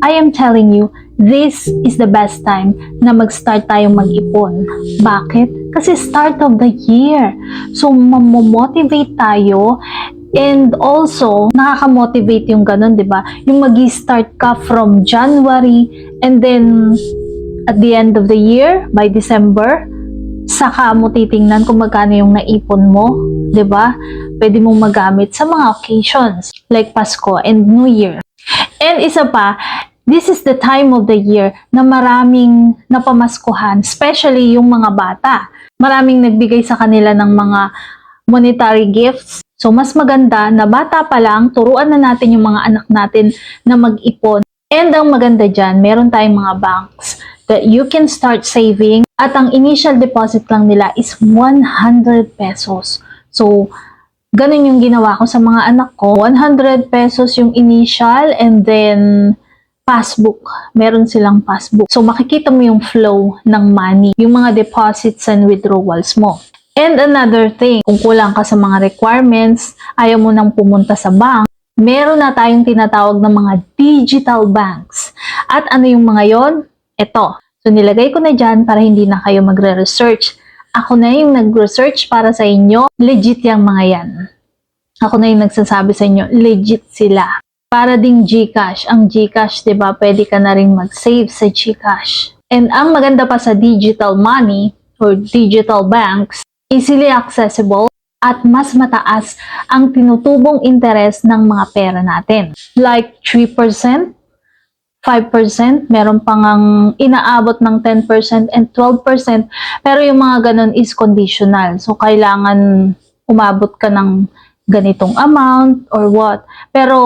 I am telling you, this is the best time na mag-start tayong mag-ipon. Bakit? Kasi start of the year. So, mamomotivate tayo and also, nakaka-motivate yung ganun, di ba? Yung mag-start ka from January and then at the end of the year, by December, saka mo titingnan kung magkano yung naipon mo, di ba? Pwede mong magamit sa mga occasions like Pasko and New Year. And isa pa, this is the time of the year na maraming napamaskuhan, especially yung mga bata. Maraming nagbigay sa kanila ng mga monetary gifts. So, mas maganda na bata pa lang, turuan na natin yung mga anak natin na mag-ipon. And ang maganda dyan, meron tayong mga banks that you can start saving at ang initial deposit lang nila is 100 pesos. So, ganun yung ginawa ko sa mga anak ko. 100 pesos yung initial and then passbook. Meron silang passbook. So, makikita mo yung flow ng money, yung mga deposits and withdrawals mo. And another thing, kung kulang ka sa mga requirements, ayaw mo nang pumunta sa bank, meron na tayong tinatawag na mga digital banks. At ano yung mga yon? Ito. So, nilagay ko na dyan para hindi na kayo magre-research. Ako na yung nag-research para sa inyo. Legit yung mga yan. Ako na yung nagsasabi sa inyo, legit sila. Para ding GCash. Ang GCash, di ba, pwede ka na rin mag-save sa GCash. And ang maganda pa sa digital money or digital banks, easily accessible at mas mataas ang tinutubong interest ng mga pera natin. Like 3%, 5%, meron pang ang inaabot ng 10% and 12%, pero yung mga ganun is conditional. So, kailangan umabot ka ng ganitong amount or what. Pero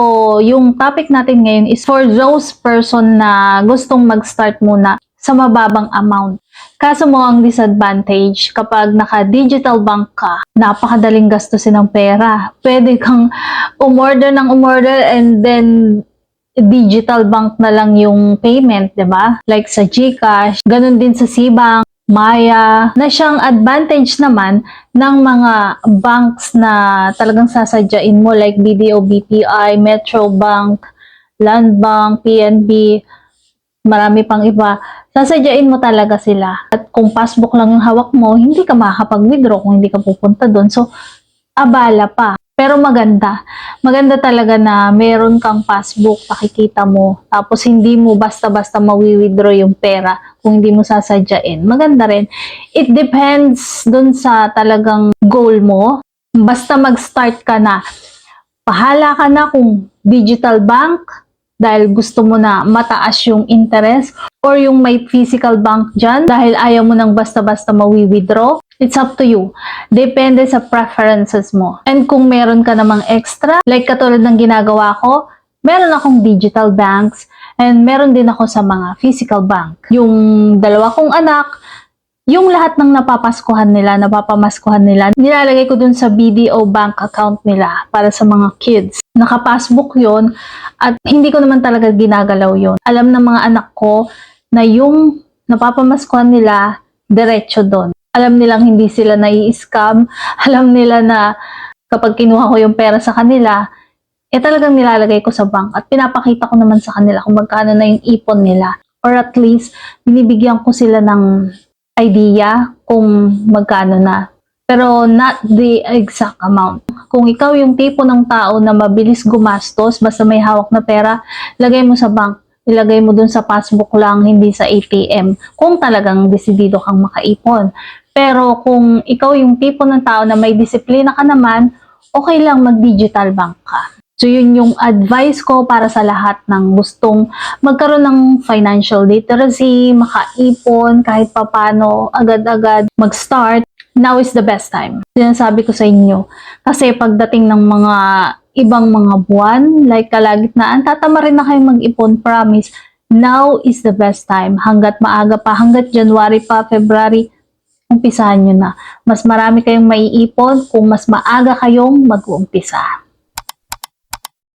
yung topic natin ngayon is for those person na gustong mag-start muna sa mababang amount. Kaso mo ang disadvantage, kapag naka-digital bank ka, napakadaling gastusin ng pera. Pwede kang umorder ng umorder and then digital bank na lang yung payment, di ba? Like sa GCash, ganun din sa Cbank, Maya, na siyang advantage naman ng mga banks na talagang sasadyain mo like BDO, BPI, Metro Bank, Land Bank, PNB, marami pang iba. Sasadyain mo talaga sila. At kung passbook lang yung hawak mo, hindi ka makakapag-withdraw kung hindi ka pupunta doon. So, abala pa. Pero maganda. Maganda talaga na meron kang passbook, pakikita mo. Tapos hindi mo basta-basta mawi-withdraw yung pera kung hindi mo sasadyain. Maganda rin. It depends dun sa talagang goal mo. Basta mag-start ka na. Pahala ka na kung digital bank dahil gusto mo na mataas yung interest or yung may physical bank dyan dahil ayaw mo nang basta-basta mawi-withdraw. It's up to you. Depende sa preferences mo. And kung meron ka namang extra, like katulad ng ginagawa ko, meron akong digital banks and meron din ako sa mga physical bank. Yung dalawa kong anak, yung lahat ng napapaskuhan nila, napapamaskuhan nila, nilalagay ko dun sa BDO bank account nila para sa mga kids. Naka-passbook yon at hindi ko naman talaga ginagalaw yon. Alam ng mga anak ko na yung napapamaskuhan nila, diretso doon. Alam nilang hindi sila nai-scam. Alam nila na kapag kinuha ko yung pera sa kanila, talagang nilalagay ko sa bank at pinapakita ko naman sa kanila kung magkano na yung ipon nila. Or at least, binibigyan ko sila ng idea kung magkano na. Pero not the exact amount. Kung ikaw yung tipo ng tao na mabilis gumastos, basta may hawak na pera, lagay mo sa bank. Ilagay mo dun sa passbook lang, hindi sa ATM. Kung talagang desidido kang makaipon. Pero kung ikaw yung tipo ng tao na may disiplina ka naman, okay lang mag-digital bank ka. So yun yung advice ko para sa lahat ng gustong magkaroon ng financial literacy, makaipon, kahit papano, agad-agad mag-start. Now is the best time. Sinasabi ko sa inyo. Kasi pagdating ng mga ibang mga buwan, like kalagitnaan, tatama rin na kayo mag-ipon, promise. Now is the best time. Hanggat maaga pa, hanggat January pa, February, umpisahan nyo na. Mas marami kayong maiipon kung mas maaga kayong mag-uumpisa.